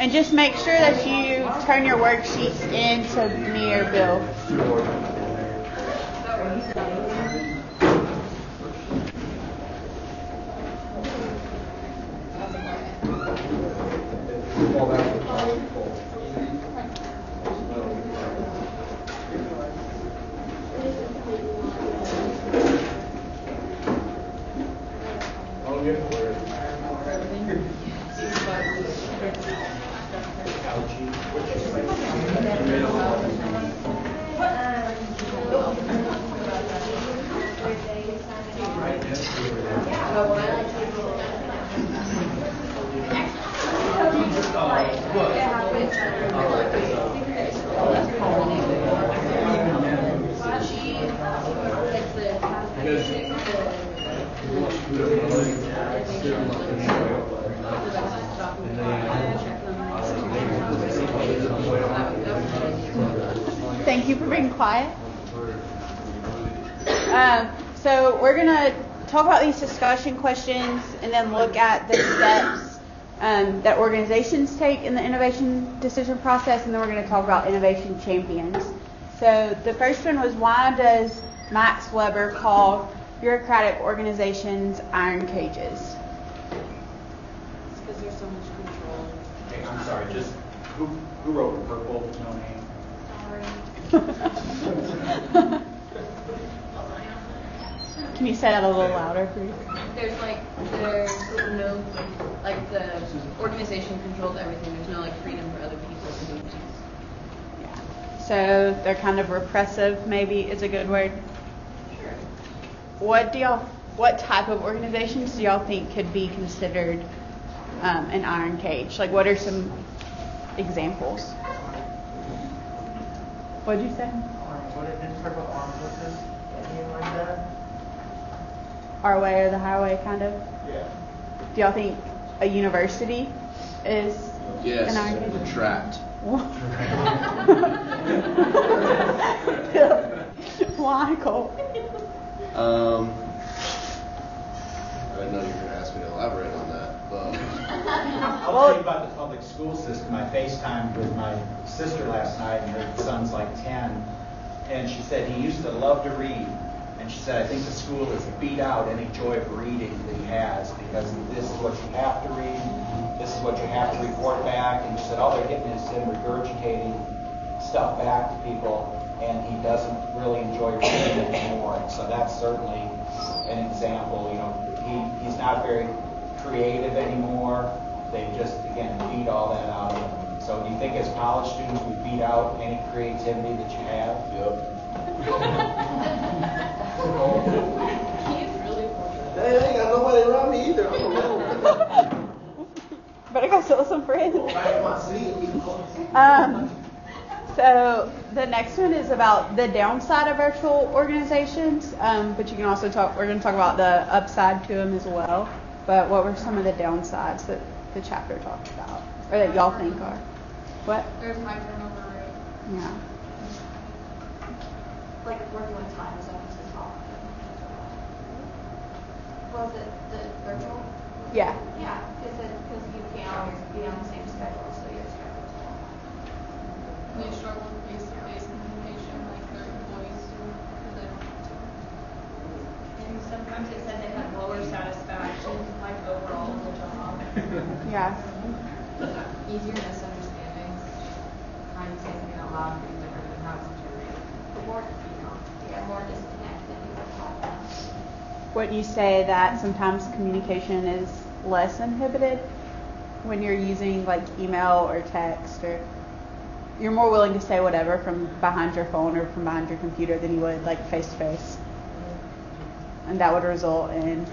And just make sure that you turn your worksheets in to me or Bill. Thank you for being quiet. So we're going to talk about these discussion questions and then look at the steps that organizations take in the innovation decision process, and then we're going to talk about innovation champions. So the first one was, why does Max Weber call bureaucratic organizations iron cages? It's because there's so much control. Hey, I'm sorry, just who wrote purple? No name. Can you say that a little louder, please? There's no, like, the organization controls everything. There's no, like, freedom for other people to do things. Yeah. So they're kind of repressive, maybe is a good word. Sure. What type of organizations do y'all think could be considered an iron cage? Like, what are some examples? What'd you say? What did you talk about armed forces? Anything like that? Our way or the highway, kind of? Yeah. Do y'all think a university is Yes, an iron cage? trapped. Why, Cole? I didn't know you were going to ask me to elaborate on that. But I'll tell you about the public school system. I FaceTimed with my sister last night, and her son's like 10, and she said he used to love to read. And she said, I think the school has beat out any joy of reading that he has, because this is what you have to read, this is what you have to report back. And she said all they're getting is him regurgitating stuff back to people, and he doesn't really enjoy reading anymore. So that's certainly an example. You know, he's not very creative anymore. They just, again, beat all that out of him. So do you think as college students we beat out any creativity that you have? yep. He's really poor. Hey, I ain't got nobody around me either. Better go steal some friends. Back in my seat. So the next one is about the downside of virtual organizations, but you can also we're going to talk about the upside to them as well. But what were some of the downsides that the chapter talked about, or that y'all think are? What? There's high turnover rate. Yeah. Like working with time zones as well. Was it the virtual? Yeah. Yeah, because you can't always be on the same schedule, so your schedule's wrong. They struggle with face-to-face communication like their employees do, because they don't have to. And sometimes it said they had lower satisfaction, like overall in the job. Yeah. Easier misunderstandings. Trying to say something out loud being different than how it's interpreted. More disconnected. Wouldn't you say that sometimes communication is less inhibited when you're using like email or text, or you're more willing to say whatever from behind your phone or from behind your computer than you would like face to face? And that would result in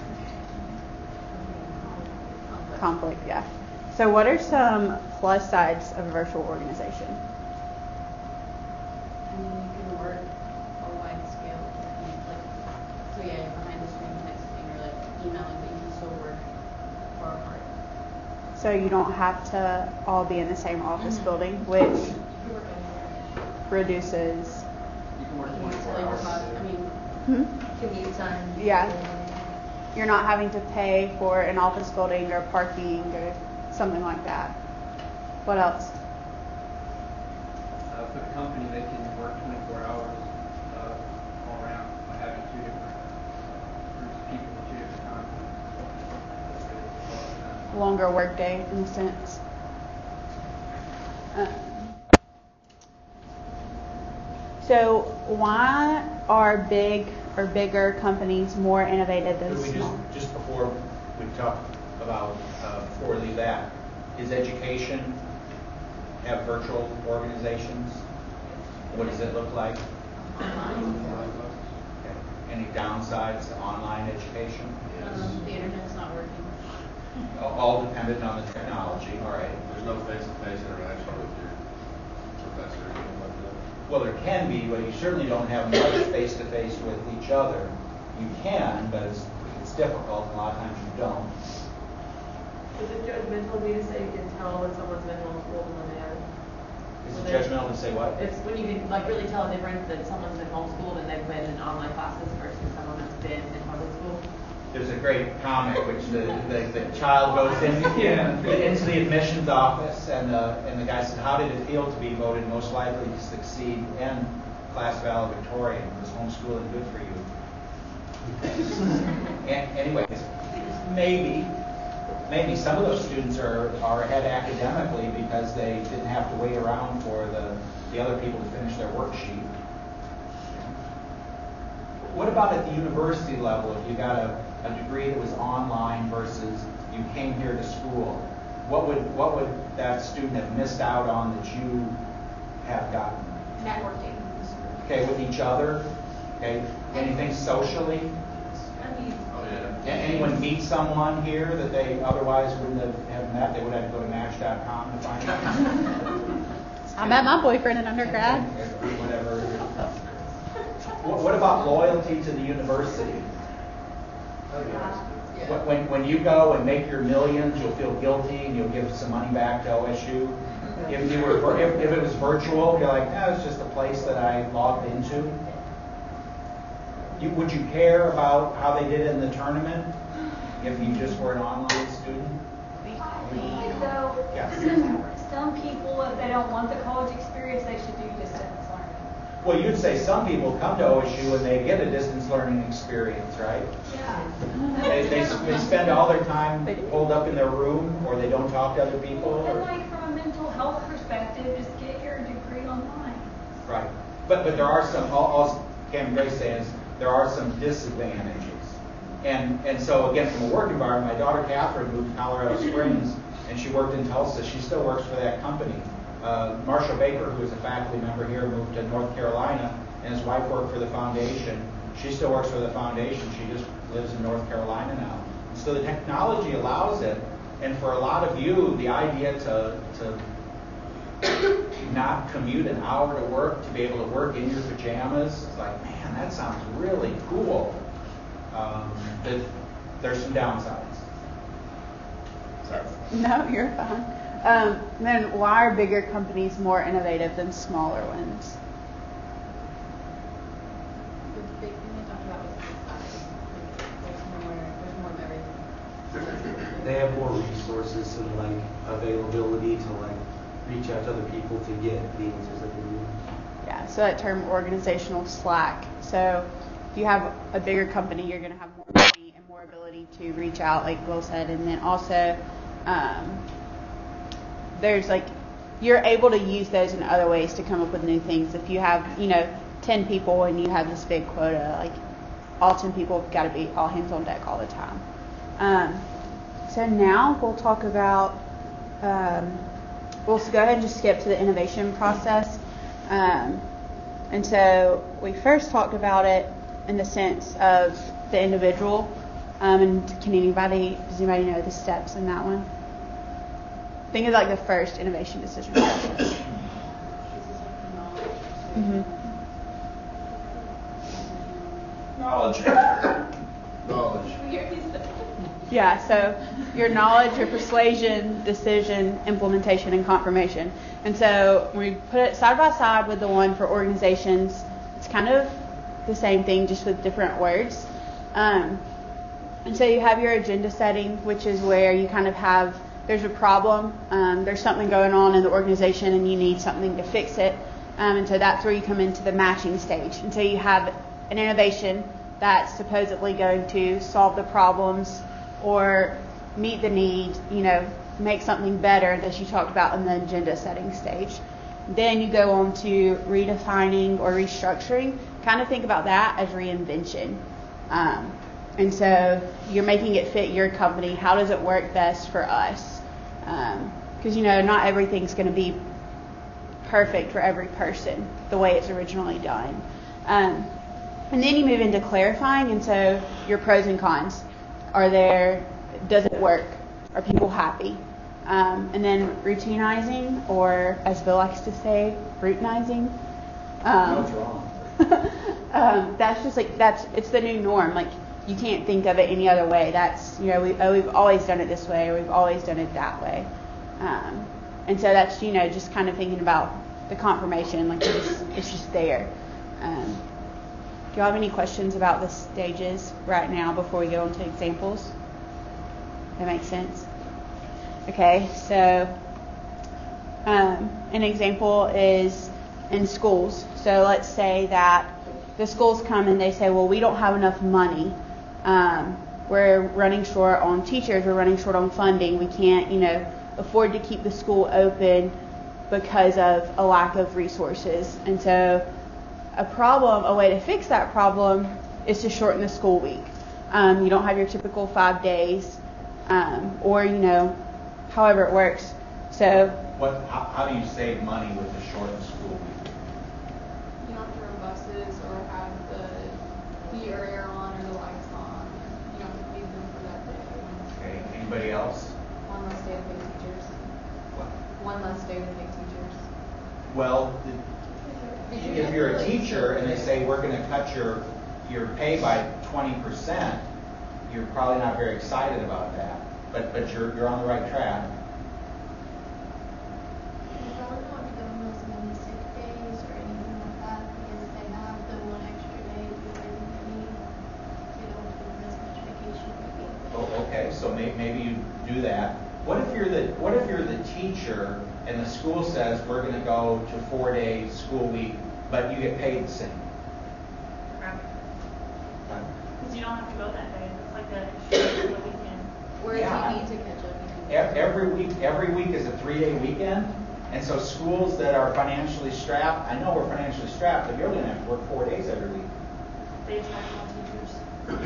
conflict, yeah. So what are some plus sides of a virtual organization? I mean, you can work a wide scale. Like, so yeah, you're behind the screen texting or like emailing, but you can still work far apart. So you don't have to all be in the same office building, which You can work anywhere. reduces. You can work Labor 24 hours. cost, I mean, commute time. Yeah. You're not having to pay for an office building or parking or something like that. What else? For the company, they can work 24 hours all around by having two different groups of people with two different times. Longer workday in a sense. So why are big or bigger companies more innovative than Could we small? just before we talk about, before we leave that, is education have virtual organizations? What does it look like? Okay. Any downsides to online education? The internet's not working. All dependent on the technology, all right. There's no face-to-face interaction with your professor or anything like that. Well, there can be, but you certainly don't have much face-to-face with each other. You can, but it's difficult, and a lot of times you don't. Is it judgmental of me to say you can tell when someone's been homeschooled and when they haven't? Is it judgmental to say what? It's when you can like really tell a difference that someone's been homeschooled and they've been in online classes versus someone that's been in public school. There's a great comic which the child goes into the admissions office, and the guy said, "How did it feel to be voted most likely to succeed in class valedictorian? Was homeschooling good for you?" Anyways, maybe some of those students are ahead academically because they didn't have to wait around for the other people to finish their worksheet. What about at the university level, if you got a degree that was online versus you came here to school? What would that student have missed out on that you have gotten? Networking. Okay, with each other? Okay, anything socially? I mean, Oh, yeah. Anyone meet someone here that they otherwise wouldn't have met? They would have to go to Match.com to find out. I met my boyfriend in undergrad. Whatever. What about loyalty to the university? When you go and make your millions, you'll feel guilty and you'll give some money back to OSU. If it was virtual, you're like, it's just a place that I logged into. Would you care about how they did in the tournament if you just were an online student? So, Yes. some people, if they don't want the college experience, they should do distance learning. Well, you'd say some people come to OSU and they get a distance learning experience, right? Yeah. They spend all their time holed up in their room, or they don't talk to other people. And Or, like from a mental health perspective, just get your degree online. right. But there are some, all Cam and Grace says, there are some disadvantages. And so again, from a work environment, my daughter Catherine moved to Colorado Springs, and she worked in Tulsa. She still works for that company. Marshall Baker, who is a faculty member here, moved to North Carolina, and his wife worked for the foundation. She still works for the foundation. She just lives in North Carolina now. And so the technology allows it. And for a lot of you, the idea to not commute an hour to work, to be able to work in your pajamas, it's like, man, that sounds really cool. But there's some downsides. Sorry. No, you're fine. Then why are bigger companies more innovative than smaller ones? The big thing they talked about was the size. There's more of everything. They have more resources and like availability to like reach out to other people to get the answers that they need. Yeah, so that term organizational slack. So if you have a bigger company, you're going to have more money and more ability to reach out, like Will said. And then also, there's like, you're able to use those in other ways to come up with new things. If you have, 10 people and you have this big quota, like all 10 people have got to be all hands on deck all the time. So now we'll talk about, we'll go ahead and just skip to the innovation process. And so we first talked about it in the sense of the individual. And does anybody know the steps in that one? Think of like the first innovation decision process. Mm-hmm. Knowledge. Yeah, so your knowledge, your persuasion, decision, implementation, and confirmation. And so when we put it side by side with the one for organizations, it's kind of the same thing, just with different words. And so you have your agenda setting, which is where you kind of have there's a problem, there's something going on in the organization and you need something to fix it. And so that's where you come into the matching stage. And so you have an innovation that's supposedly going to solve the problems or meet the need, make something better that you talked about in the agenda setting stage. Then you go on to redefining or restructuring. Kind of think about that as reinvention. And so you're making it fit your company. How does it work best for us? Because, not everything's going to be perfect for every person the way it's originally done. And then you move into clarifying. And so your pros and cons. Does it work? Are people happy? And then routinizing, or as Bill likes to say, routinizing. What's wrong? That's just it's the new norm. Like, you can't think of it any other way. That's, we've always done it this way, or we've always done it that way. And so that's, just kind of thinking about the confirmation, like it's just there. Do you have any questions about the stages right now before we go into examples? That makes sense? Okay, so an example is in schools. So let's say that the schools come and they say, well, we don't have enough money. We're running short on teachers. We're running short on funding. We can't, afford to keep the school open because of a lack of resources. And so a way to fix that problem is to shorten the school week. You don't have your typical 5 days, or, however it works. So how do you save money with the shortened school week? You don't have to run buses or have the air on or the lights on. You don't have to feed them for that day. Okay, anybody else? One less day to pay teachers. What? One less day to pay teachers. Well, if you're a teacher and they say we're going to cut your pay by 20%, you're probably not very excited about that. But you're on the right track. They probably don't have to go on as many sick days or anything like that because they have the one extra day during the week. They don't have as much vacation maybe. Oh, okay, so maybe you do that. What if you're the teacher and the school says we're going to go to 4 days school week, but you get paid the same? Because you don't have to go that day. It's like an extra weekend. Where Yeah. do you need to catch up? Every week is a 3-day weekend, and so schools that are financially strapped, I know we're financially strapped, but you're going to have to work 4 days every week. They attract more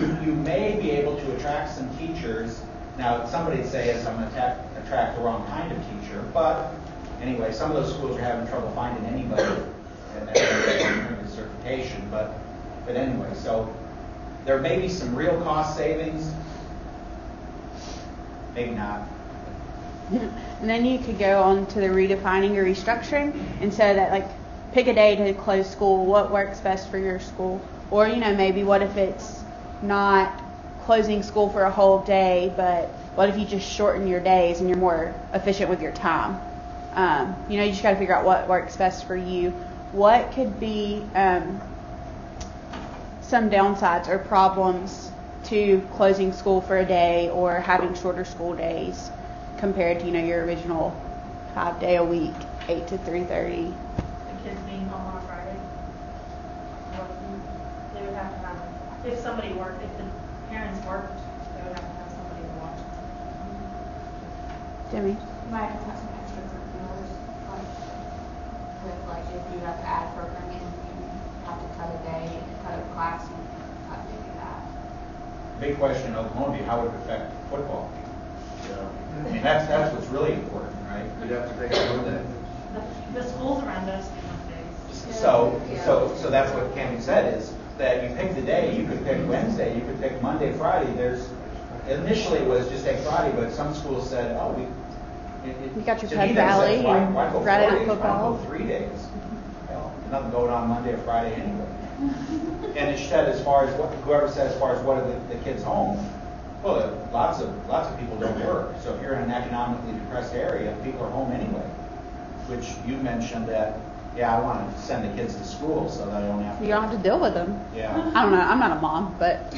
teachers. You may be able to attract some teachers. Now, somebody'd say, yes, I'm going to attract the wrong kind of teacher, but anyway, some of those schools are having trouble finding anybody at the certification, but anyway, so there may be some real cost savings, maybe not. And then you could go on to the redefining or restructuring, and so that pick a day to close school. What works best for your school? Or maybe what if it's not closing school for a whole day, but what if you just shorten your days and you're more efficient with your time? You just got to figure out what works best for you. What could be some downsides or problems to closing school for a day or having shorter school days compared to your original 5-day a week, 8 to 3:30? The kids being home on a Friday. They would have to have, if somebody worked, if the parents worked, they would have to have somebody to watch. Jimmy? You might have to have some extra curriculars, like if you have to add programming, you have to cut a day, cut a class, you have to do that. Big question in Oklahoma would be how it would affect football. Yeah. I mean, that's what's really important, right? You'd have to take a Monday. The schools around us do Mondays. So that's what Cammie said, is that you pick the day. You could pick Wednesday, you could pick Monday, Friday. Initially it was just take Friday, but some schools said, You got your to Pub me, that Valley says, why and go 4 Friday night days? Why football. go 3 days? Hell, nothing going on Monday or Friday anyway. And it said whoever said as far as what are the kids home, well, lots of people don't work. So if you're in an economically depressed area, people are home anyway. Which you mentioned that, I want to send the kids to school so that I don't have to. You don't have to deal with them. Yeah. I don't know. I'm not a mom, but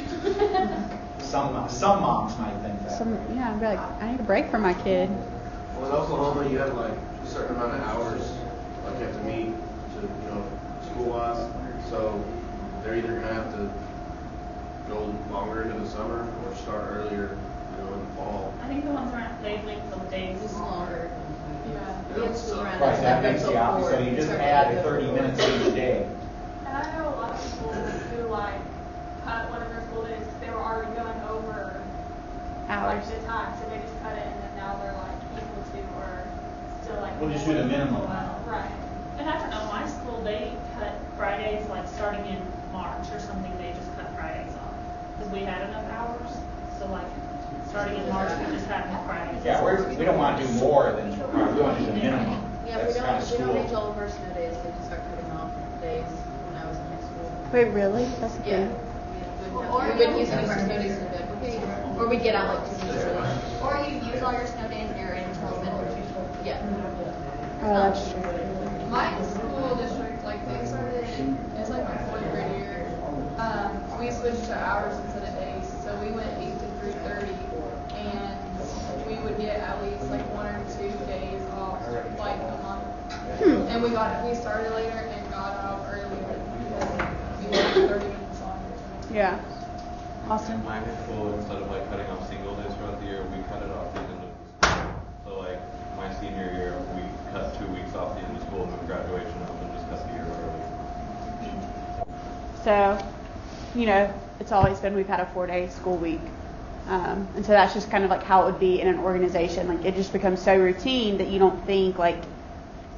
Some moms might think that. I'd be like, I need a break from my kid. Well, in Oklahoma, you have like a certain amount of hours, like you have to meet to, school-wise. So they're either gonna have to go longer into the summer or start earlier, in the fall. I think the ones around, they link the days It's longer. Yeah. We have school around Right, that seven makes till the opposite, so 4. you just Start add at 30 4. minutes each day. And I know a lot of people who cut one of their school days, they were already going over Hours. the time, so they just cut it and then now they're equal to or still We'll just do the minimum. Right. And I don't know, my school, they cut Fridays, starting in March or something, they just cut Fridays off. Because we had enough hours, so starting in March, we just had enough Fridays. Yeah, we don't want to do more than, we want to do the minimum. Yeah, That's kind of we don't school. reach all of our snow days, so we just start cutting off days when I was in high school. Wait, really? That's the Yeah. thing. We wouldn't use any of our snow days to be like, okay, or we'd get out 2 weeks early. Or you use all your snow days and you're in elementary. Yeah. Oh, that's true. My school district, they started, it's my 4th grade year. We switched to hours instead of days, so we went 8 to 3:30, and we would get at least 1 or 2 days off, a month. And we started later and got off earlier because we worked 30 minutes longer. Yeah. Awesome. My school, instead of cutting off single days throughout the year, we cut it off the end of the school. So my senior year, we cut 2 weeks off the end of school, and with graduation up and just cut the year early. So, it's always been, we've had a 4-day school week. And so that's just kind of how it would be in an organization. It just becomes so routine that you don't think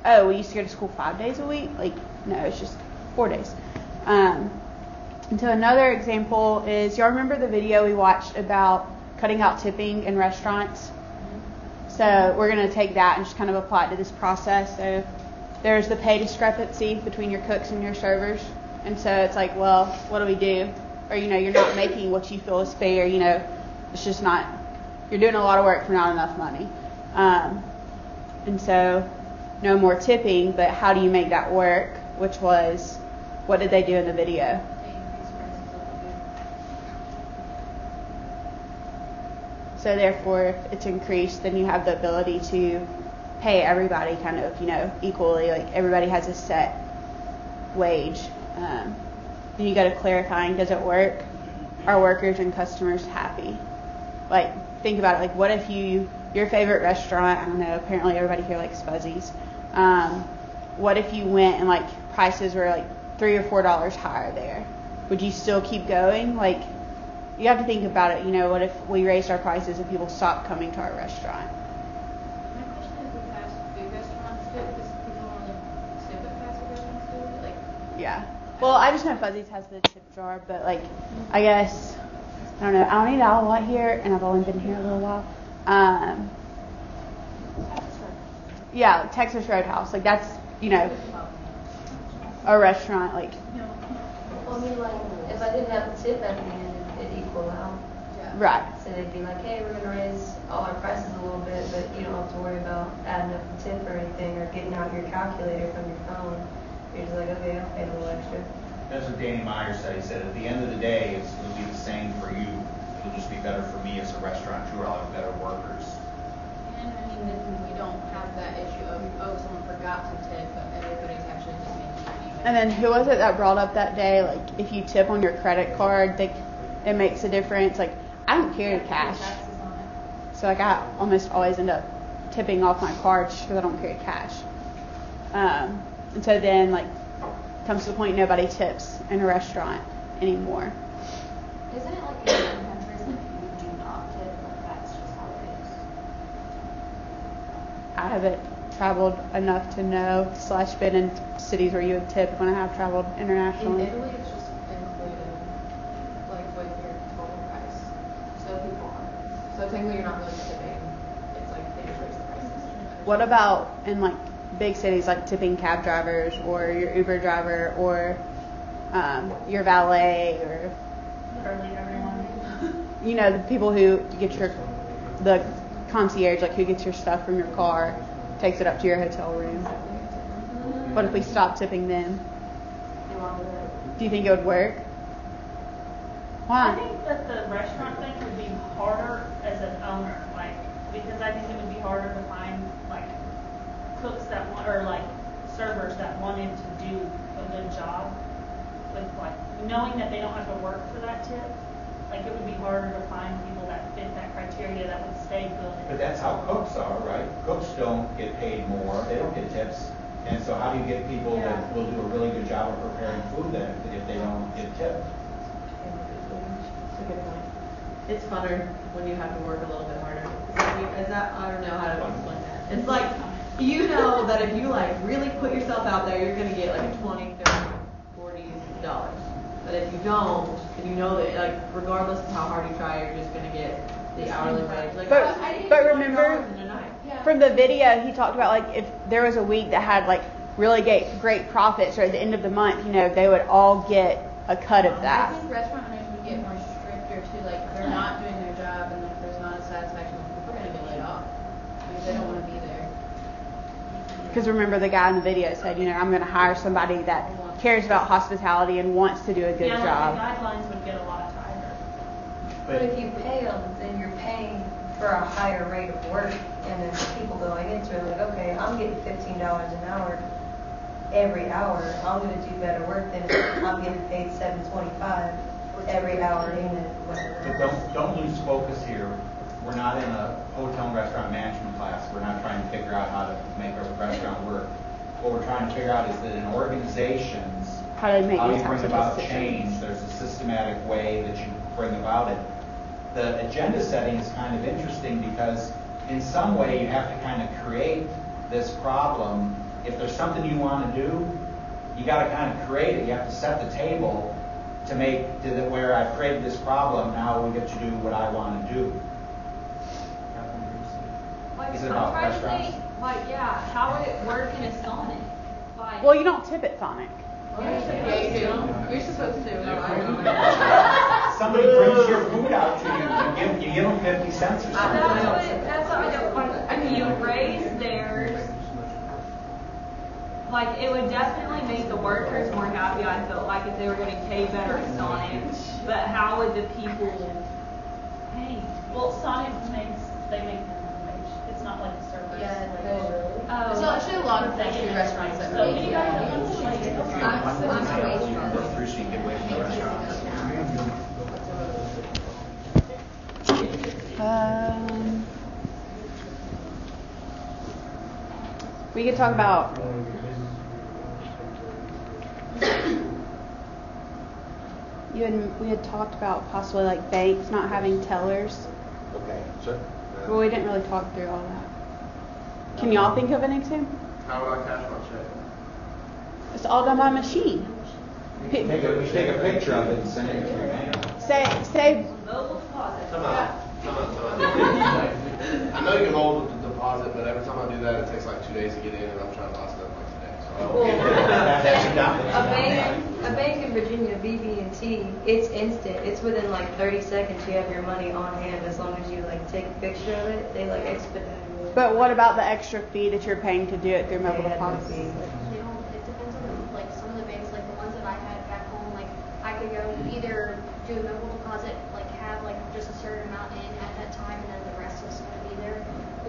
oh, we used to go to school 5 days a week. No, it's just 4 days. And so another example is, y'all remember the video we watched about cutting out tipping in restaurants? So we're going to take that and just kind of apply it to this process. So there's the pay discrepancy between your cooks and your servers. And so it's well, what do we do? Or, you're not making what you feel is fair. It's just not, you're doing a lot of work for not enough money. And so no more tipping, but how do you make that work? Which was, what did they do in the video? So therefore, if it's increased, then you have the ability to pay everybody kind of, equally. Everybody has a set wage. Then you go to clarifying, does it work? Are workers and customers happy? Think about it. What if your favorite restaurant, I don't know, apparently everybody here likes Fuzzies. What if you went and prices were $3 or $4 higher there? Would you still keep going? You have to think about it. What if we raised our prices and people stopped coming to our restaurant? My question is, if fast food restaurants do it, because people only tip at fast food restaurants do it? Yeah. Well, I just know Fuzzies has the tip jar, but I guess, I don't know. I don't eat out a lot here, and I've only been here a little while. Yeah, Texas Roadhouse. That's, a restaurant. Well, if I didn't have the tip at the end, it'd equal out. Yeah. Right. So they'd be hey, we're going to raise all our prices a little bit, but you don't have to worry about adding up the tip or anything or getting out your calculator from your phone. You're just okay, I'll pay a little extra. That's what Danny Meyer said. He said, at the end of the day, it'll be the same for you. It'll just be better for me as a restaurateur. I'll have better workers. And then we don't have that issue of, someone forgot to tip, but everybody's actually just making money. And then who was it that brought up that day? If you tip on your credit card, it makes a difference. I don't carry cash. So I almost always end up tipping off my cards because I don't carry cash. And so then comes to the point nobody tips in a restaurant anymore. Isn't it in some countries you do not tip, that's just how it is? I haven't traveled enough to know / been in cities where you would tip when I have traveled In internationally. Italy, it's just included, with your total price. So technically you're not really tipping. It's they just raise the prices. What about in big cities tipping cab drivers or your Uber driver or your valet or Literally everyone. the people who get the concierge, who gets your stuff from your car, takes it up to your hotel room. What if we stop tipping them? Do you think it would work? Why? I think that the restaurant thing would be harder as an owner, because I think it would be harder to find cooks that want, or like servers that wanted to do a good job with like, knowing that they don't have to work for that tip, like it would be harder to find people that fit that criteria that would stay good. But that's how cooks are, right? Cooks don't get paid more, they don't get tips. And so how do you get people that will do a really good job of preparing food then if they don't get tipped? That's a good point. It's funner when you have to work a little bit harder. Is that, I don't know how to explain that. It's like, you know that if you like really put yourself out there, you're gonna get like a $20, $30, $40. But if you don't, and you know that like regardless of how hard you try, you're just gonna get the hourly wage. Like, But remember, from the video, he talked about like if there was a week that had like really great profits, or at the end of the month, you know, they would all get a cut of that. I think restaurant owners would get more stricter too, like they're not doing their job and like there's not a satisfaction, people are gonna get laid off because they don't want to be there. Because remember, the guy in the video said, you know, I'm going to hire somebody that cares about hospitality and wants to do a good job. Like the guidelines would get a lot tighter. But if you pay them, then you're paying for a higher rate of work, and then people going into it like, okay, I'm getting $15 an hour every hour. I'm going to do better work than if I'm getting paid $7.25 every hour in it, whatever. But don't lose focus here. We're not in a hotel and restaurant management class. We're not trying to figure out how to make a restaurant work. What we're trying to figure out is that in organizations, how do you bring about change. There's a systematic way that you bring about it. The agenda setting is kind of interesting because in some way you have to kind of create this problem. If there's something you want to do, you got to kind of create it. You have to set the table to make where I've created this problem, now we get to do what I want to do. Like, Is it about I'm trying to restaurants? think, like, yeah, how would it work in a Sonic? Like, Well, you don't tip at Sonic. You're supposed to. Somebody brings your food out to you, you give them 50 cents or something. That's what I don't want. I mean, you raise theirs. Like, it would definitely make the workers more happy, I felt like, if they were getting paid better at Sonic. But how would the people pay? Well, Sonic they make minimum wage. It's not like the servers. Yeah, wage. so actually a lot of fast food restaurants that So make anybody that wants to like it. Go through so you get away from the restaurants. We could talk about we had talked about possibly like banks not having tellers. Okay, sure. Well, we didn't really talk through all that. Can y'all think of anything? How would I cash my check? It's all done by machine. Take a picture of it and send it to your bank. Say. Mobile deposit. Come on. I know you can hold the deposit, but every time I do that, it takes like 2 days to get in, and I'm trying to buy stuff like today. So. A bank in Virginia, BB&T, it's instant. It's within like 30 seconds you have your money on hand as long as you like take a picture of it. They like expedite it. But what about the extra fee that you're paying to do it through mobile They had no deposit? fee. You know, it depends on like some of the banks, like the ones that I had back home, like I could go either do a mobile deposit, like have like just a certain amount in at that time and then the rest was going to be there,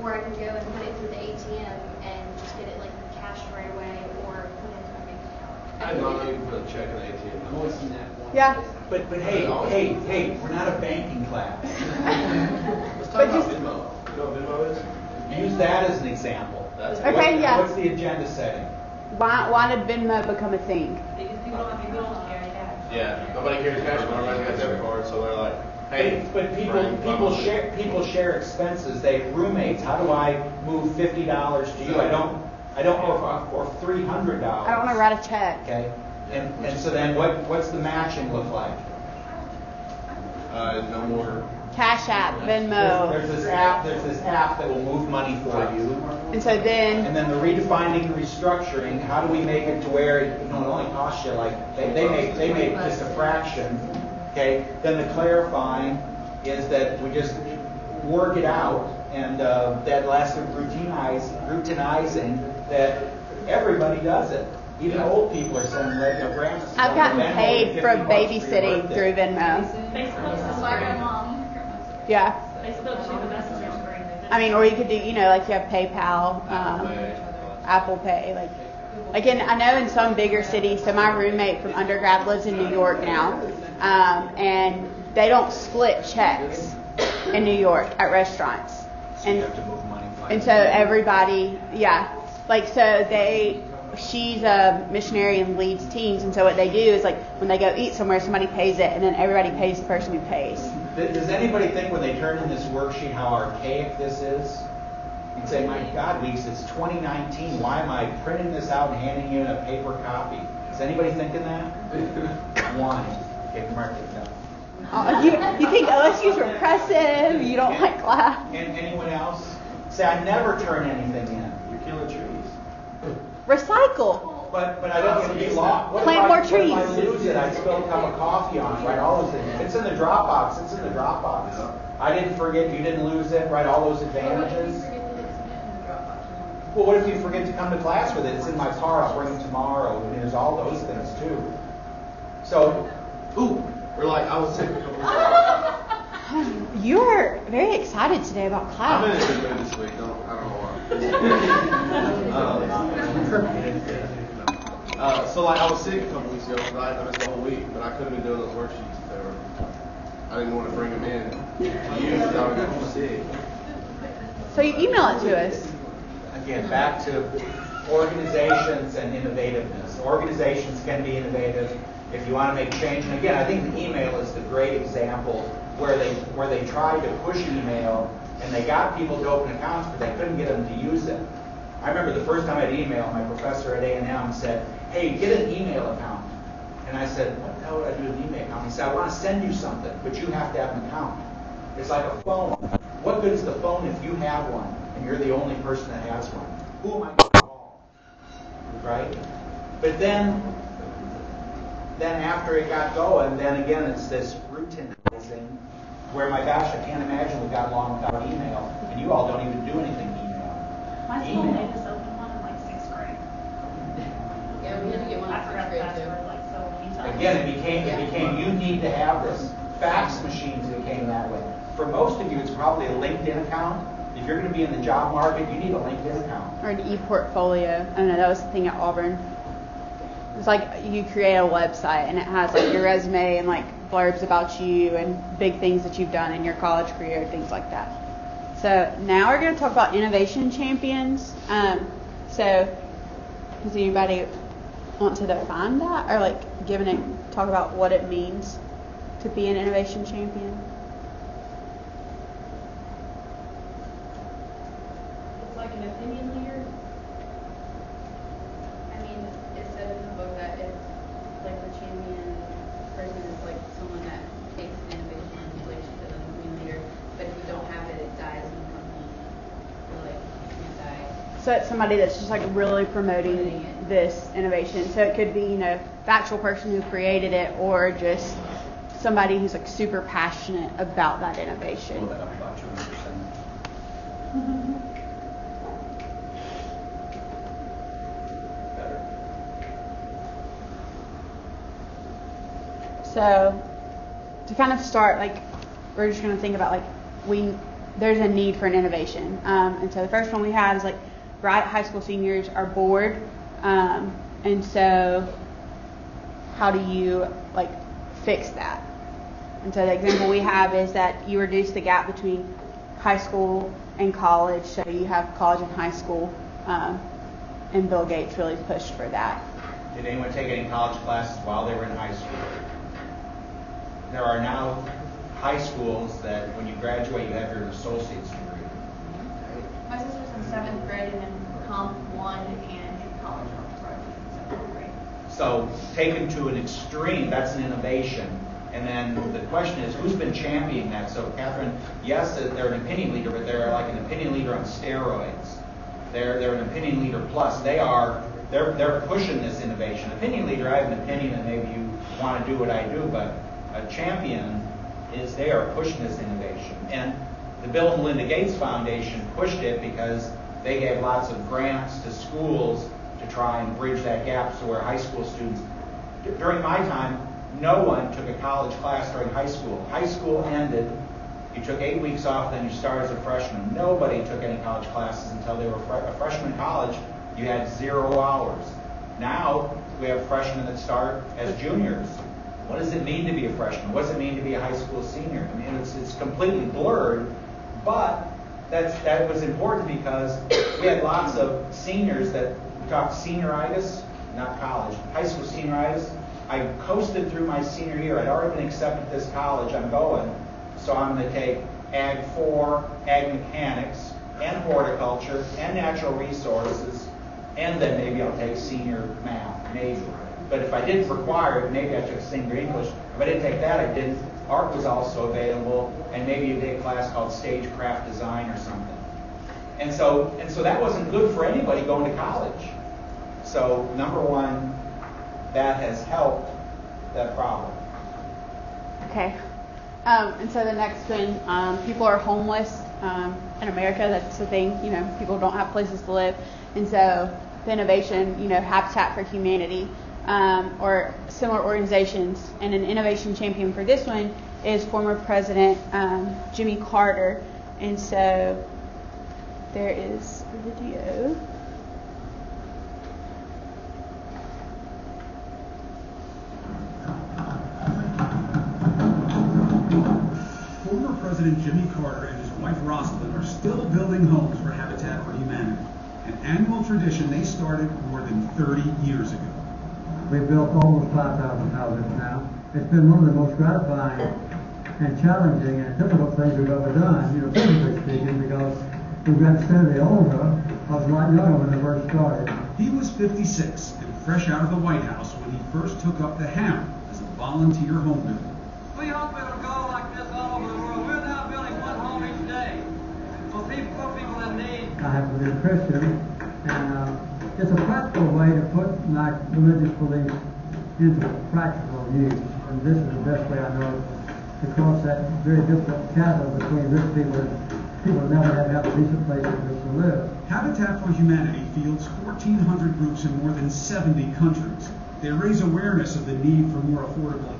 or I could go and put it through the ATM and just get it like cash right away or put it into my bank account. I did not know you can put a check in the ATM. I've always seen that one. Yeah. But hey, we're not a banking class. Let's talk about Venmo. You know what Venmo is? Use that as an example. Okay, yeah. What's the agenda setting? Why did Venmo become a thing? Because people don't carry cash. Yeah, nobody carries cash, everybody's got debit cards, so they're like, hey. But people share expenses. They have roommates. How do I move $50 to you? I don't know or $300. I don't want to write a check. Okay. And so then what's the matching look like? No more. Cash App, Venmo. There's this app that will move money for you. And so then. And then the redefining and restructuring, how do we make it to where it only costs you like they make just a fraction. Okay. Then the clarifying is that we just work it out, and that last of routinizing that everybody does it. Even old people are sending grants. I've gotten paid for babysitting through Venmo. Facebook's Like my mom. Facebook shoot the messengers for anything. I mean, or you could do, like you have PayPal. Apple Pay. Like I know in some bigger cities, so my roommate from undergrad lives in New York now, and they don't split checks in New York at restaurants. So you have to move money. And so everybody, she's a missionary and leads teams, and so what they do is when they go eat somewhere, somebody pays it, and then everybody pays the person who pays. Does anybody think when they turn in this worksheet how archaic this is? You'd say, my God, Weeks, it's 2019. Why am I printing this out and handing you in a paper copy? Is anybody thinking that? One. Okay, mark it down. You think LSU's repressive? You don't like class? And anyone else? Say, I never turn anything in. You're killing trees. Recycle. But I don't get to be lost. Plant more trees. What if I lose it? I spill a cup of coffee on it, right? All those things. It's in the Dropbox. I didn't forget. You didn't lose it, right? All those advantages. Well, what if you forget to come to class with it? It's in my car. I'll bring it tomorrow. I mean, there's all those things too. So, I was sick a couple weeks ago. You are very excited today about class. I'm in a good mood this week. I don't know why. So I was sick a couple weeks ago, right? I missed the whole week, but I couldn't have been doing those worksheets if they were. I didn't want to bring them in to you because I was getting sick. So you email it to us. Again, back to organizations and innovativeness. Organizations can be innovative if you want to make change. And again, I think the email is the great example where they tried to push email and they got people to open accounts, but they couldn't get them to use it. I remember the first time I had email, my professor at A&M said, hey, get an email account. And I said, what the hell would I do with an email account? He said, I want to send you something, but you have to have an account. It's like a phone. What good is the phone if you have one and you're the only person that has one? Who am I going to call? Right? But then after it got going, then again it's this routinizing where, my gosh, I can't imagine we got along without email, and you all don't even do anything email. My school made us open one in 6th grade. Yeah, we had to get one in I forgot 6th grade the too. password so many times. Again, it became you need to have this. Fax machines became that way. For most of you, it's probably a LinkedIn account. If you're going to be in the job market, you need a LinkedIn account. Or an e-portfolio. I don't know, that was the thing at Auburn. It's you create a website and it has your resume and blurbs about you and big things that you've done in your college career, things like that. So now we're going to talk about innovation champions. So does anybody want to define that or talk about what it means to be an innovation champion? It's like an opinion leader. I mean, it said in the book that it's the champion person is someone that takes an innovation and relates to the opinion leader, but if you don't have it, it dies in the company. Or you can't die. So it's somebody that's just really promoting this innovation. So it could be, the actual person who created it or just somebody who's super passionate about that innovation. Pull that up about 200%. Better. So to kind of start, we're just going to think about there's a need for an innovation. And so the first one we have is high school seniors are bored. And so how do you fix that? And so the example we have is that you reduce the gap between high school and college. So you have college and high school. And Bill Gates really pushed for that. Did anyone take any college classes while they were in high school? There are now high schools that when you graduate, you have your associate's degree. My sister's in 7th grade and in Comp 1 and in college in 7th grade. So taken to an extreme, that's an innovation. And then the question is, who's been championing that? So Catherine, yes, they're an opinion leader, but they're an opinion leader on steroids. They're an opinion leader plus. They're pushing this innovation. Opinion leader, I have an opinion and maybe you want to do what I do, but a champion is they are pushing this innovation. And the Bill and Melinda Gates Foundation pushed it because they gave lots of grants to schools to try and bridge that gap so where high school students, during my time, no one took a college class during high school. High school ended, you took 8 weeks off, then you started as a freshman. Nobody took any college classes until they were a freshman in college, You had 0 hours. Now, we have freshmen that start as juniors. What does it mean to be a freshman? What does it mean to be a high school senior? I mean, it's completely blurred, but that was important because we had lots of seniors that, we talked senioritis, not college, high school senioritis. I coasted through my senior year. I'd already been accepted at this college. I'm going. So I'm going to take Ag 4, Ag Mechanics, and Horticulture, and Natural Resources, and then maybe I'll take senior math, maybe. But if I didn't require it, maybe I took senior English. If I didn't take that, I didn't. Art was also available, and maybe a day class called Stagecraft Design or something. And so that wasn't good for anybody going to college. So number one, that has helped that problem. Okay. And so the next one, people are homeless in America. That's the thing. You know, people don't have places to live. And so the innovation, you know, Habitat for Humanity, or similar organizations. And an innovation champion for this one is former President Jimmy Carter. And so there is a video. Former President Jimmy Carter and his wife Rosalind are still building homes for Habitat for Humanity, an annual tradition they started more than 30 years ago. We've built almost 5,000 houses now. It's been one of the most gratifying and challenging and difficult things we've ever done, you know, physically speaking, because we've got to say the older. I was a lot younger when it first started. He was 56 and fresh out of the White House when he first took up the hammer as a volunteer home builder. We hope it'll go like this all over the world. We're now building one home each day for people in need. I happen to be a Christian, and it's a practical way to put my religious beliefs into practical use. And this is the best way I know to cross that very difficult chasm between rich people and people who never have a decent place in which to live. Habitat for Humanity fields 1,400 groups in more than 70 countries. They raise awareness of the need for more affordable.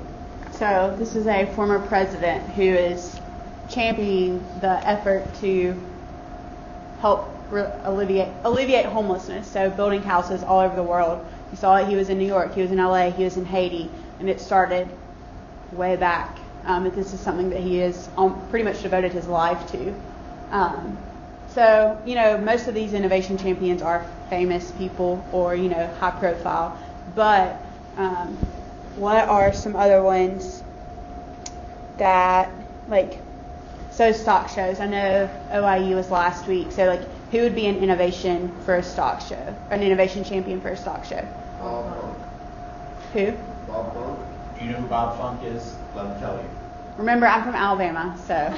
So this is a former president who is championing the effort to help alleviate homelessness. So building houses all over the world. You saw it. He was in New York. He was in LA. He was in Haiti, and it started way back. This is something that he has pretty much devoted his life to. So, you know, most of these innovation champions are famous people or, you know, high profile. But what are some other ones that, like, so stock shows? I know OIE was last week. So, like, who would be an innovation for a stock show? An innovation champion for a stock show? Bob Funk. Who? Bob Funk. Do you know who Bob Funk is? Let me tell you. Remember, I'm from Alabama, so.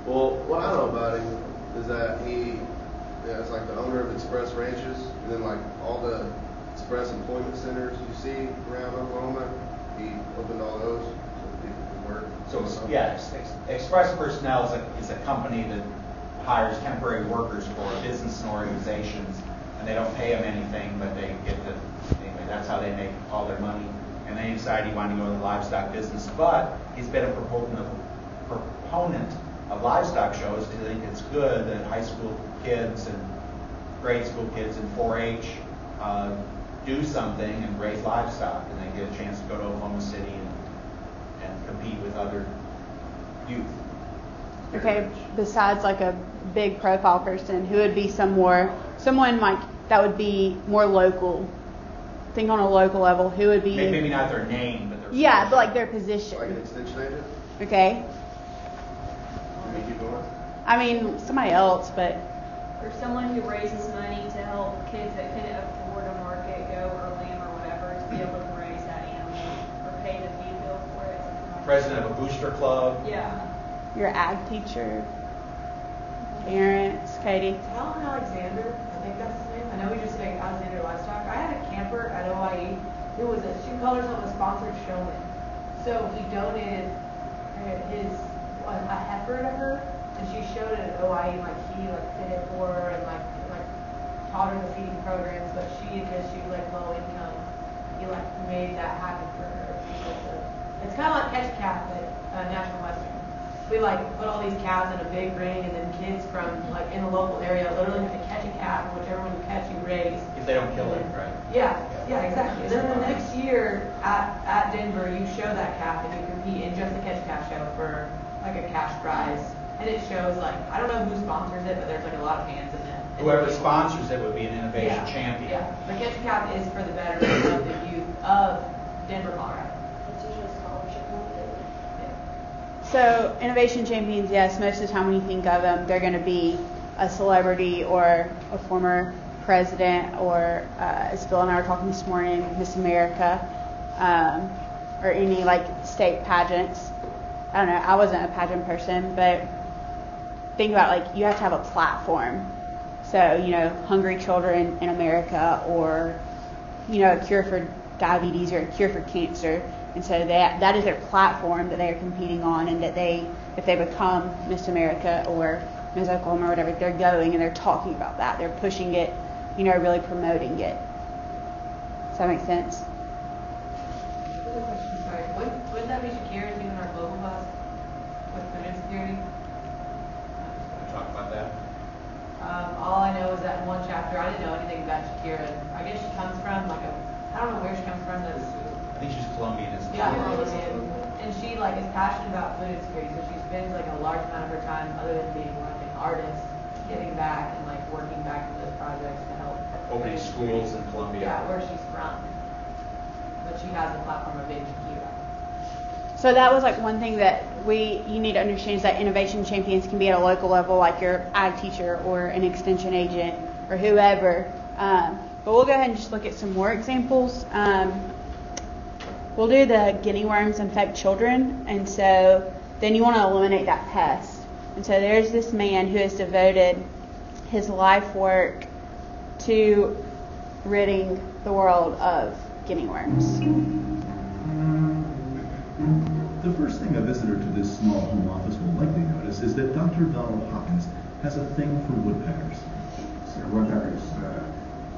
Well, what I know about him is that he is like the owner of Express Ranches, and then like all the Express employment centers you see around Oklahoma, he opened all those so people can work. So yes, Express Personnel is a company that hires temporary workers for business and organizations, and they don't pay them anything, but they get to, anyway, that's how they make all their money. And then he decided he wanted to go in the livestock business, but he's been a proponent of livestock shows because I think it's good that high school kids and grade school kids and 4-H do something and raise livestock, and they get a chance to go to Oklahoma City and compete with other youth. Okay, besides like a big profile person, who would be someone like that would be more local? Think on a local level, who would be? Maybe not their name, but their but like their position. Like an extension agent? Okay. You keep going? I mean, somebody else, but. Or someone who raises money to help kids that couldn't afford a market, goat or lamb or whatever, to be able to raise that animal or pay the feed bill for it. President of a booster club. Yeah. Your ag teacher. Parents, Katie. Alan Alexander, I think that's his name. I know we just say Alexander Livestock. I had a camper at OIE who was she called herself a sponsored showman. So he donated a heifer to her, and she showed it at OIE, like he did it for her and like taught her the feeding programs. But because she was like low income, he made that happen for her. It's kind of like Catch a Cat, but National Western. We put all these calves in a big ring, and then kids from in the local area literally have to catch a calf days. If they don't kill it, right? Yeah, exactly. Then the next year at Denver, you show that calf and you compete in just the catch calf show for like a cash prize. And it shows like, I don't know who sponsors it, but there's like a lot of hands in it. And Whoever sponsors it would be an innovation champion. Yeah, the catch calf is for the veterans of the youth of Denver, Colorado. It's usually a scholarship money. So innovation champions, yes, most of the time when you think of them, they're going to be a celebrity or a former president, or as Bill and I were talking this morning, Miss America, or any like state pageants. I don't know, I wasn't a pageant person, but think about like you have to have a platform. So, you know, hungry children in America, or, you know, a cure for diabetes or a cure for cancer. And so that is their platform that they are competing on, and that if they become Miss America or Miss Oklahoma or whatever, they're going and they're talking about that. They're pushing it, you know, really promoting it. Does that make sense? Another question, sorry. Wouldn't that be Shakira doing our global bus with food insecurity? Talk about that. All I know is that in one chapter, I didn't know anything about Shakira. I guess she comes from like I don't know where she comes from. I think she's Colombian, isn't she? Yeah, Colombian. And she like is passionate about food insecurity, so she spends like a large amount of her time, other than being like an artist, giving back and like working back to those projects to help. Opening schools in Colombia. Yeah, where she's from. But she has a platform of being Shakira. So that was like one thing that you need to understand, is that innovation champions can be at a local level, like your ag teacher or an extension agent or whoever. But we'll go ahead and just look at some more examples. We'll do the guinea worms infect children, and so then you want to eliminate that pest. And so there's this man who has devoted his life work to ridding the world of guinea worms. The first thing a visitor to this small home office will likely notice is that Dr. Donald Hopkins has a thing for woodpeckers. So woodpeckers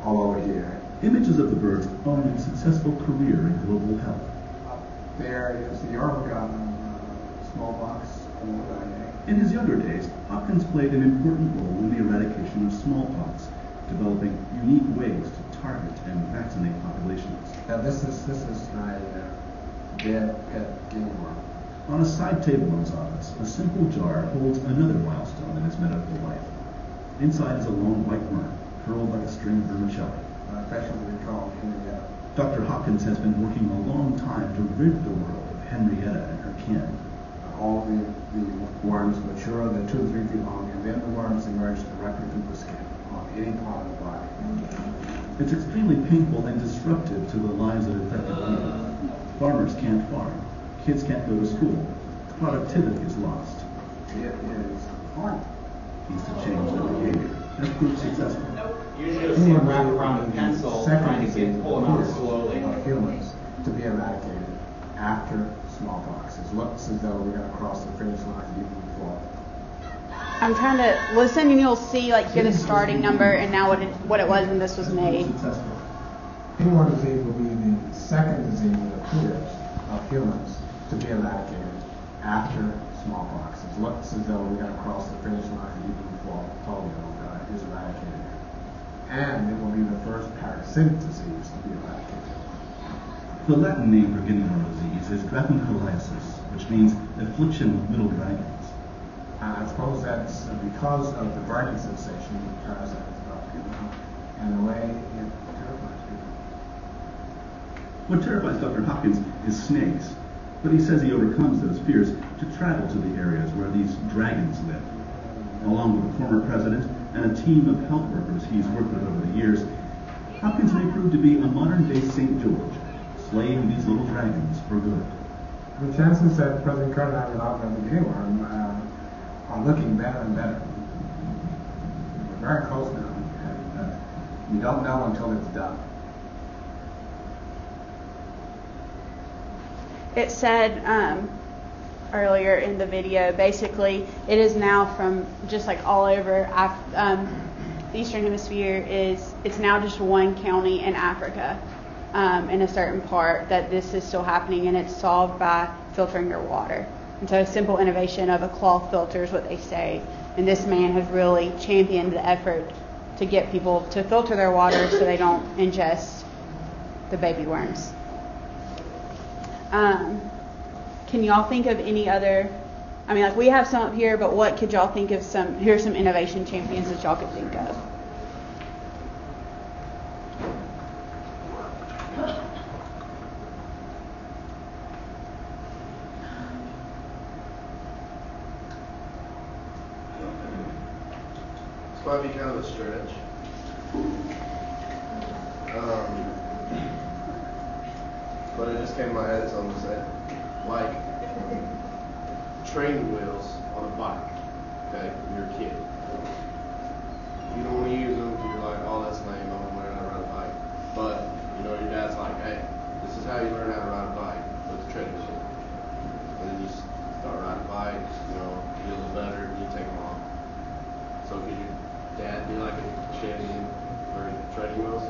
all over here. Images of the birds own a successful career in global health. There is the Oregon smallpox. In his younger days, Hopkins played an important role in the eradication of smallpox, developing unique ways to target and vaccinate populations. Now this is my dead pet guinea worm. On a side table in his office, a simple jar holds another milestone in his medical life. Inside is a lone white worm, curled like a string of vermicelli. Affectionately called Henrietta. Dr. Hopkins has been working a long time to rid the world of Henrietta and her kin. All the worms mature, they're 2 to 3 feet long, and then the worms emerge directly through the skin on any part of the body. It's extremely painful and disruptive to the lives of infected people. Farmers can't farm. Kids can't go to school. Productivity is lost. It is hard. Needs to change their behavior. Has proved successful. Usually you'll see them wrap around a pencil trying to pull them out slowly. Of humans to be eradicated after smallpox. It looks as though we're going to cross the finish line even before. I'm trying to listen, and you'll see like here the starting number and now what it was when this was made. P1 disease will be the second disease that appears of humans to be eradicated after smallpox. It looks as though we're going to cross the finish line even before polio is eradicated. And it will be the first parasitic disease to be eradicated. The Latin name for guinea worm disease is dracunculiasis, which means affliction of middle dragons. I suppose that's because of the burning sensation the parasite is about to give out and the way it terrifies people. What terrifies Dr. Hopkins is snakes, but he says he overcomes those fears to travel to the areas where these dragons live. Along with the former president and a team of health workers he's worked with over the years, Hopkins may prove to be a modern-day St. George, slaying these little dragons for good. The chances that President Carter and I will outlive the guinea worm are looking better and better. We're very close now, and you don't know until it's done. It said earlier in the video, basically, it is now from just like all over the Eastern Hemisphere. It's now just one county in Africa, in a certain part, that this is still happening, and it's solved by filtering your water. And so a simple innovation of a cloth filter is what they say. And this man has really championed the effort to get people to filter their water so they don't ingest the baby worms. Can y'all think of any other, I mean, like we have some up here, but what could y'all think of here's some innovation champions that y'all could think of. This might be kind of a stretch. But it just came to my head, so I'm going to say it. Like training wheels on a bike, okay, when you're a kid. You don't want to use them because you're like, oh, that's lame, I'm going to learn how to ride a bike. But, you know, your dad's like, hey, this is how you learn how to ride a bike with the training wheel. And then you start riding a bike, you know, you get a little better, and you take them off. So could your dad be like a champion for training wheels?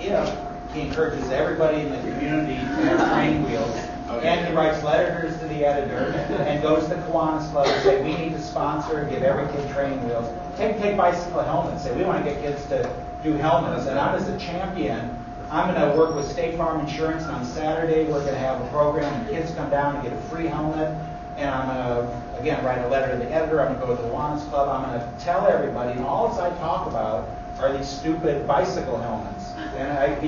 If he encourages everybody in the community to have training wheels, and he writes letters to the editor, and goes to the Kiwanis Club and say, we need to sponsor and give every kid training wheels. Take bicycle helmets, say we want to get kids to do helmets, and I'm as a champion, I'm going to work with State Farm Insurance, and on Saturday we're going to have a program, and kids come down and get a free helmet, and I'm going to, again, write a letter to the editor, I'm going to go to the Kiwanis Club, I'm going to tell everybody, and all I talk about are these stupid bicycle helmets. And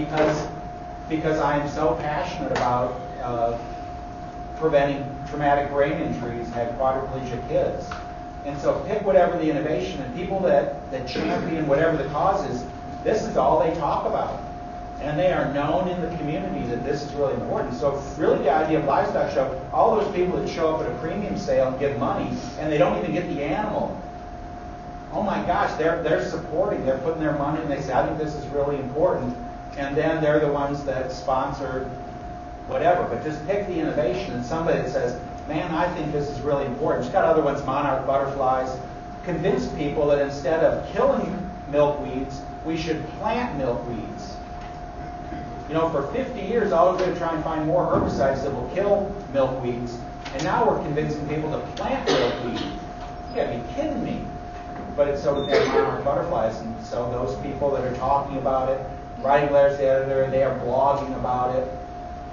because I am so passionate about preventing traumatic brain injuries and have quadriplegic kids. And so pick whatever the innovation, and people that champion whatever the cause is, this is all they talk about. And they are known in the community that this is really important. So really the idea of livestock show, all those people that show up at a premium sale and give money, and they don't even get the animal. Oh my gosh, they're supporting, they're putting their money, and they say, I think this is really important. And then they're the ones that sponsor whatever. But just pick the innovation, and somebody that says, man, I think this is really important. Just got other ones, monarch butterflies. Convince people that instead of killing milkweeds, we should plant milkweeds. You know, for 50 years, all we're going to try and find more herbicides that will kill milkweeds. And now we're convincing people to plant milkweed. You got to be kidding me. But it's so that monarch butterflies. And so those people that are talking about it, writing letters to the editor, they are blogging about it.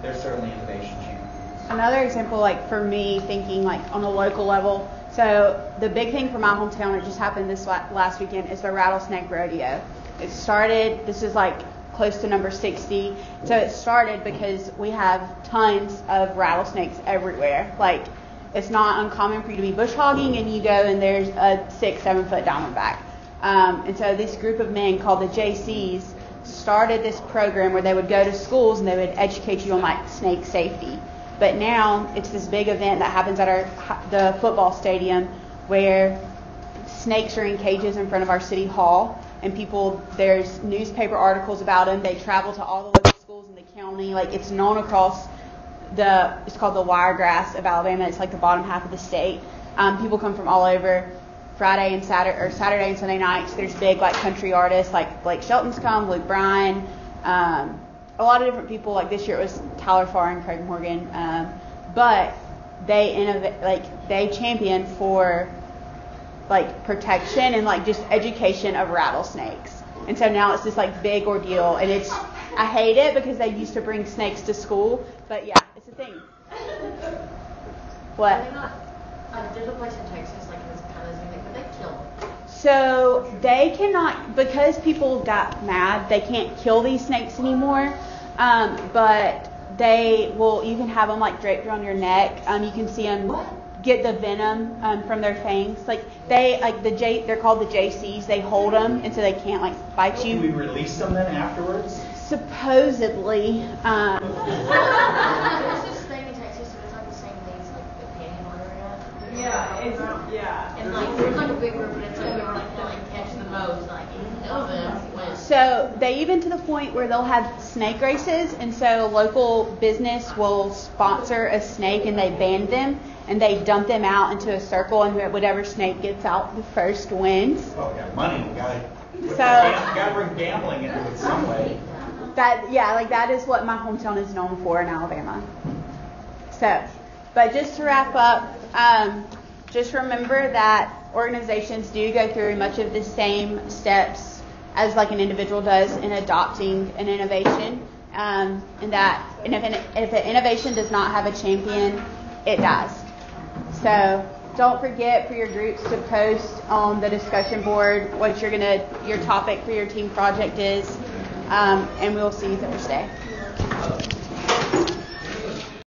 They're certainly innovation champions. Another example, like for me, thinking like on a local level. So the big thing for my hometown, it just happened this last weekend, is the rattlesnake rodeo. It started, this is like close to number 60. So it started because we have tons of rattlesnakes everywhere. Like it's not uncommon for you to be bush hogging and you go and there's a 6-7 foot diamondback. And so this group of men called the JCs started this program where they would go to schools and they would educate you on like snake safety. But now it's this big event that happens at the football stadium where snakes are in cages in front of our city hall, and there's newspaper articles about them. They travel to all the local schools in the county. Like it's known across it's called the Wiregrass of Alabama. It's like the bottom half of the state. People come from all over. Saturday and Sunday nights, there's big like country artists like Blake Shelton's come, Luke Bryan, a lot of different people. Like this year it was Tyler Farr and Craig Morgan, but they innovate, like they champion for like protection and like just education of rattlesnakes. And so now it's this like big ordeal, and I hate it because they used to bring snakes to school, but yeah, it's a thing. What? There's a place in Texas like this kind of thing, but they kill them. So they cannot, because people got mad, they can't kill these snakes anymore. But they will, you can have them like draped around your neck. You can see them get the venom from their fangs. Like they're called the JCs. They hold them, and so they can't like bite you. Do we release them then afterwards? Supposedly. There's this thing in Texas, and it's like the same thing as like the panhandle area. Yeah. And like there's like a big group, and it's like they like catch the most, like So they even to the point where they'll have snake races, and so a local business will sponsor a snake and they band them and they dump them out into a circle, and whatever snake gets out the first wins. Oh yeah, money. We gotta bring gambling into it some way. That is what my hometown is known for in Alabama. So, but just to wrap up, just remember that organizations do go through much of the same steps as like an individual does in adopting an innovation. And if an innovation does not have a champion, it dies. So don't forget for your groups to post on the discussion board what your topic for your team project is. And we'll see you Thursday.